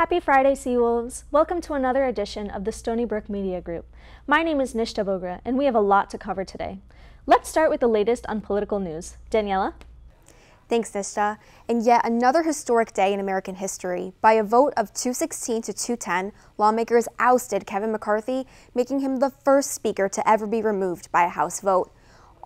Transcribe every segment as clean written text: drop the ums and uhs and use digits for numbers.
Happy Friday, Seawolves! Welcome to another edition of the Stony Brook Media Group. My name is Nishta Bogra, and we have a lot to cover today. Let's start with the latest on political news. Daniela? Thanks, Nishta. And yet another historic day in American history. By a vote of 216 to 210, lawmakers ousted Kevin McCarthy, making him the first speaker to ever be removed by a House vote.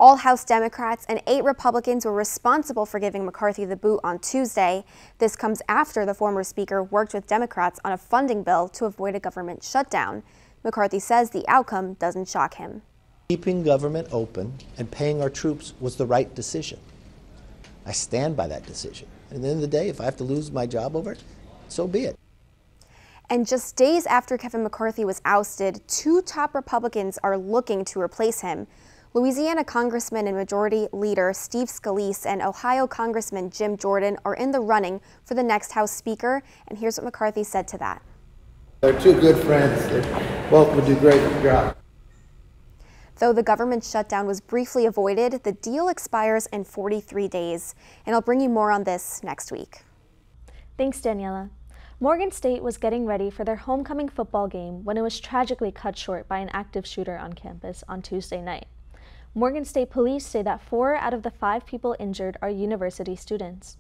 All House Democrats and 8 Republicans were responsible for giving McCarthy the boot on Tuesday. This comes after the former speaker worked with Democrats on a funding bill to avoid a government shutdown. McCarthy says the outcome doesn't shock him. Keeping government open and paying our troops was the right decision. I stand by that decision. At the end of the day, if I have to lose my job over it, so be it. And just days after Kevin McCarthy was ousted, 2 top Republicans are looking to replace him. Louisiana Congressman and Majority Leader Steve Scalise and Ohio Congressman Jim Jordan are in the running for the next House Speaker, and here's what McCarthy said to that. They're 2 good friends. They both would do a great job. Though the government shutdown was briefly avoided, the deal expires in 43 days, and I'll bring you more on this next week. Thanks, Daniela. Morgan State was getting ready for their homecoming football game when it was tragically cut short by an active shooter on campus on Tuesday night. Morgan State police say that 4 out of the 5 people injured are university students.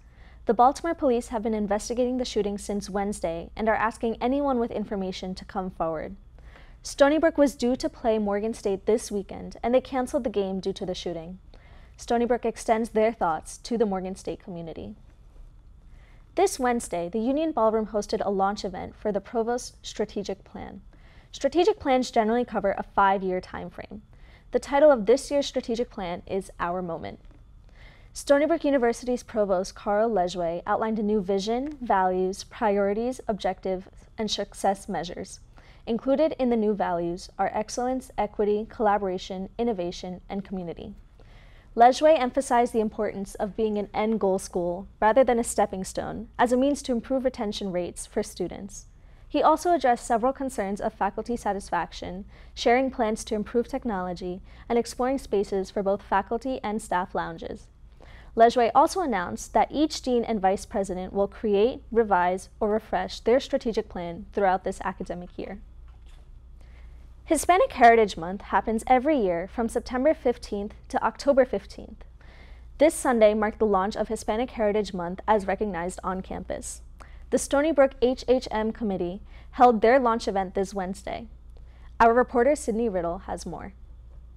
The Baltimore police have been investigating the shooting since Wednesday and are asking anyone with information to come forward. Stony Brook was due to play Morgan State this weekend, and they canceled the game due to the shooting. Stony Brook extends their thoughts to the Morgan State community. This Wednesday, the Union Ballroom hosted a launch event for the Provost's Strategic Plan. Strategic plans generally cover a 5-year time frame. The title of this year's strategic plan is Our Moment. Stony Brook University's Provost Carl Lejwe outlined a new vision, values, priorities, objectives, and success measures. Included in the new values are excellence, equity, collaboration, innovation, and community. Lejwe emphasized the importance of being an end goal school rather than a stepping stone as a means to improve retention rates for students. He also addressed several concerns of faculty satisfaction, sharing plans to improve technology, and exploring spaces for both faculty and staff lounges. Lejwe also announced that each dean and vice president will create, revise, or refresh their strategic plan throughout this academic year. Hispanic Heritage Month happens every year from September 15th to October 15th. This Sunday marked the launch of Hispanic Heritage Month as recognized on campus. The Stony Brook HHM Committee held their launch event this Wednesday. Our reporter Sydney Riddle has more.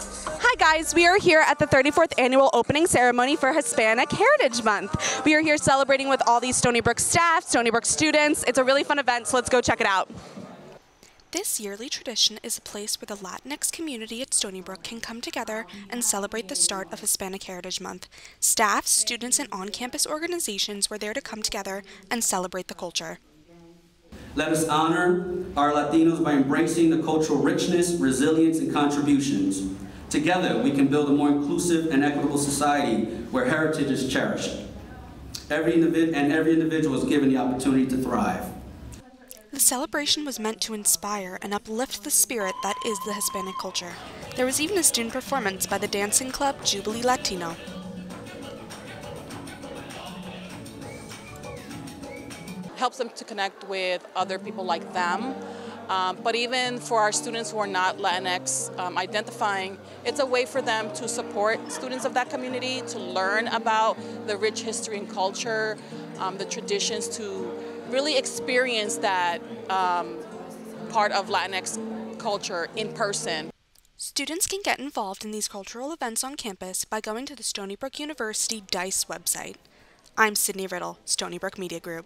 Hi guys, we are here at the 34th annual opening ceremony for Hispanic Heritage Month. We are here celebrating with all these Stony Brook staff, Stony Brook students. It's a really fun event, so let's go check it out. This yearly tradition is a place where the Latinx community at Stony Brook can come together and celebrate the start of Hispanic Heritage Month. Staff, students, and on-campus organizations were there to come together and celebrate the culture. Let us honor our Latinos by embracing the cultural richness, resilience, and contributions. Together, we can build a more inclusive and equitable society where heritage is cherished. Every individual is given the opportunity to thrive. The celebration was meant to inspire and uplift the spirit that is the Hispanic culture. There was even a student performance by the dancing club Jubilee Latino. Helps them to connect with other people like them. But even for our students who are not Latinx identifying, it's a way for them to support students of that community, to learn about the rich history and culture, the traditions, to really experience that part of Latinx culture in person. Students can get involved in these cultural events on campus by going to the Stony Brook University DICE website. I'm Sydney Riddle, Stony Brook Media Group.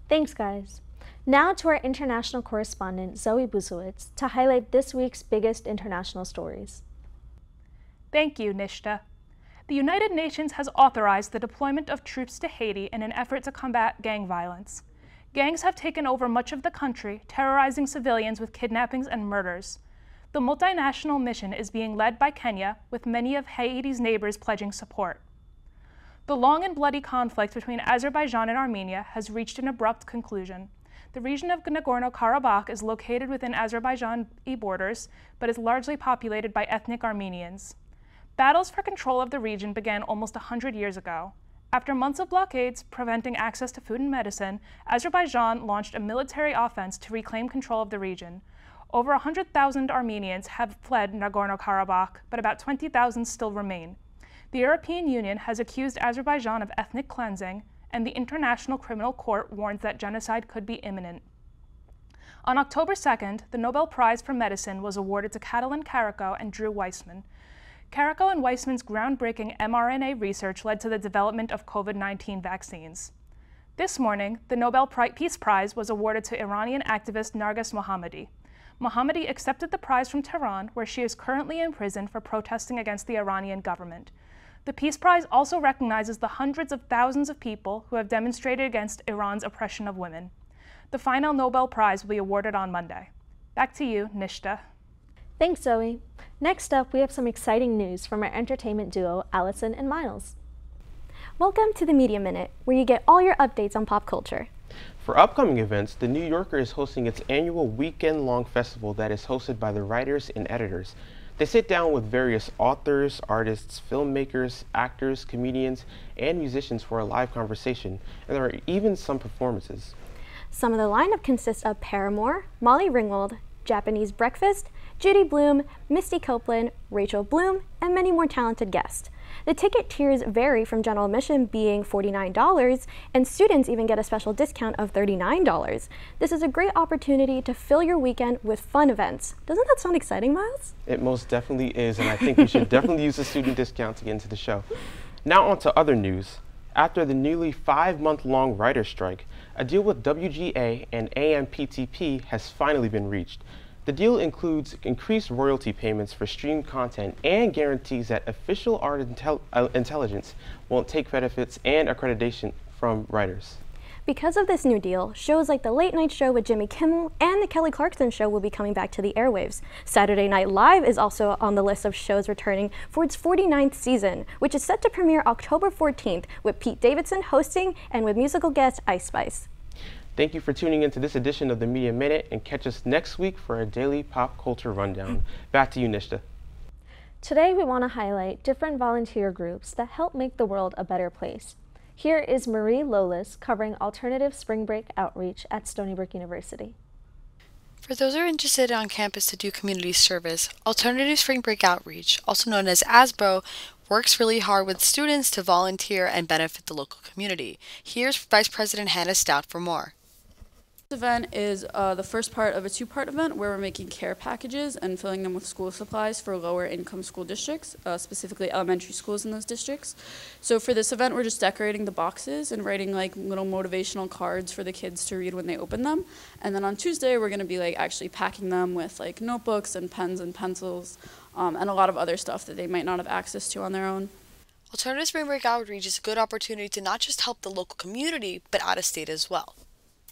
Thanks, guys. Now to our international correspondent, Zoe Busowitz, to highlight this week's biggest international stories. Thank you, Nishta. The United Nations has authorized the deployment of troops to Haiti in an effort to combat gang violence. Gangs have taken over much of the country, terrorizing civilians with kidnappings and murders. The multinational mission is being led by Kenya, with many of Haiti's neighbors pledging support. The long and bloody conflict between Azerbaijan and Armenia has reached an abrupt conclusion. The region of Nagorno-Karabakh is located within Azerbaijan borders, but is largely populated by ethnic Armenians. Battles for control of the region began almost 100 years ago. After months of blockades preventing access to food and medicine, Azerbaijan launched a military offense to reclaim control of the region. Over 100,000 Armenians have fled Nagorno-Karabakh, but about 20,000 still remain. The European Union has accused Azerbaijan of ethnic cleansing, and the International Criminal Court warns that genocide could be imminent. On October 2nd, the Nobel Prize for Medicine was awarded to Katalin Karikó and Drew Weissman. Karikó and Weissman's groundbreaking mRNA research led to the development of COVID-19 vaccines. This morning, the Nobel Peace Prize was awarded to Iranian activist Narges Mohammadi. Mohammadi accepted the prize from Tehran, where she is currently in prison for protesting against the Iranian government. The Peace Prize also recognizes the hundreds of thousands of people who have demonstrated against Iran's oppression of women. The final Nobel Prize will be awarded on Monday. Back to you, Nishta. Thanks, Zoe. Next up, we have some exciting news from our entertainment duo, Allison and Miles. Welcome to the Media Minute, where you get all your updates on pop culture. For upcoming events, The New Yorker is hosting its annual weekend-long festival that is hosted by the writers and editors. They sit down with various authors, artists, filmmakers, actors, comedians, and musicians for a live conversation, and there are even some performances. Some of the lineup consists of Paramore, Molly Ringwald, Japanese Breakfast, Judy Blume, Misty Copeland, Rachel Bloom, and many more talented guests. The ticket tiers vary from general admission being $49, and students even get a special discount of $39. This is a great opportunity to fill your weekend with fun events. Doesn't that sound exciting, Miles? It most definitely is, and I think we should definitely use the student discount to get into the show. Now on to other news. After the nearly 5-month-long writer's strike, a deal with WGA and AMPTP has finally been reached. The deal includes increased royalty payments for streamed content and guarantees that official art intelligence won't take benefits and accreditation from writers. Because of this new deal, shows like The Late Night Show with Jimmy Kimmel and The Kelly Clarkson Show will be coming back to the airwaves. Saturday Night Live is also on the list of shows returning for its 49th season, which is set to premiere October 14th with Pete Davidson hosting and with musical guest Ice Spice. Thank you for tuning into this edition of the Media Minute, and catch us next week for a daily pop culture rundown. Back to you, Nishta. Today we want to highlight different volunteer groups that help make the world a better place. Here is Marie Lolis covering alternative spring break outreach at Stony Brook University. For those who are interested on campus to do community service, Alternative Spring Break Outreach, also known as ASBO, works really hard with students to volunteer and benefit the local community. Here's Vice President Hannah Stout for more. This event is the first part of a two-part event where we're making care packages and filling them with school supplies for lower income school districts, specifically elementary schools in those districts. So for this event, we're just decorating the boxes and writing like little motivational cards for the kids to read when they open them. And then on Tuesday, we're going to be like actually packing them with like notebooks and pens and pencils and a lot of other stuff that they might not have access to on their own. Alternative Spring Break Outreach is a good opportunity to not just help the local community, but out of state as well.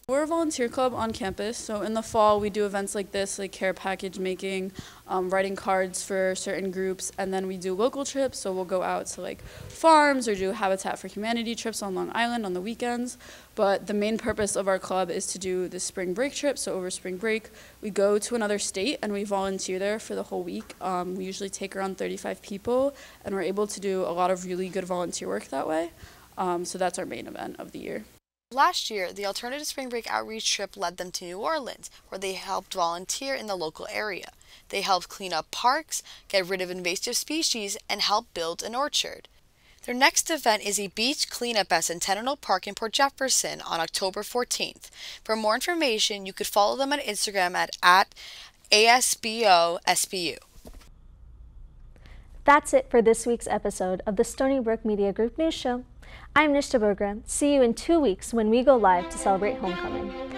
We're a volunteer club on campus, so in the fall we do events like this, like care package making, writing cards for certain groups, and then we do local trips, so we'll go out to like farms or do Habitat for Humanity trips on Long Island on the weekends. But the main purpose of our club is to do the spring break trip, so over spring break we go to another state and we volunteer there for the whole week. We usually take around 35 people, and we're able to do a lot of really good volunteer work that way. So that's our main event of the year. Last year, the Alternative Spring Break Outreach trip led them to New Orleans, where they helped volunteer in the local area. They helped clean up parks, get rid of invasive species, and help build an orchard. Their next event is a beach cleanup at Centennial Park in Port Jefferson on October 14th. For more information, you could follow them on Instagram at ASBOSBU. That's it for this week's episode of the Stony Brook Media Group News Show. I'm Nishta Bogra. See you in 2 weeks when we go live to celebrate homecoming.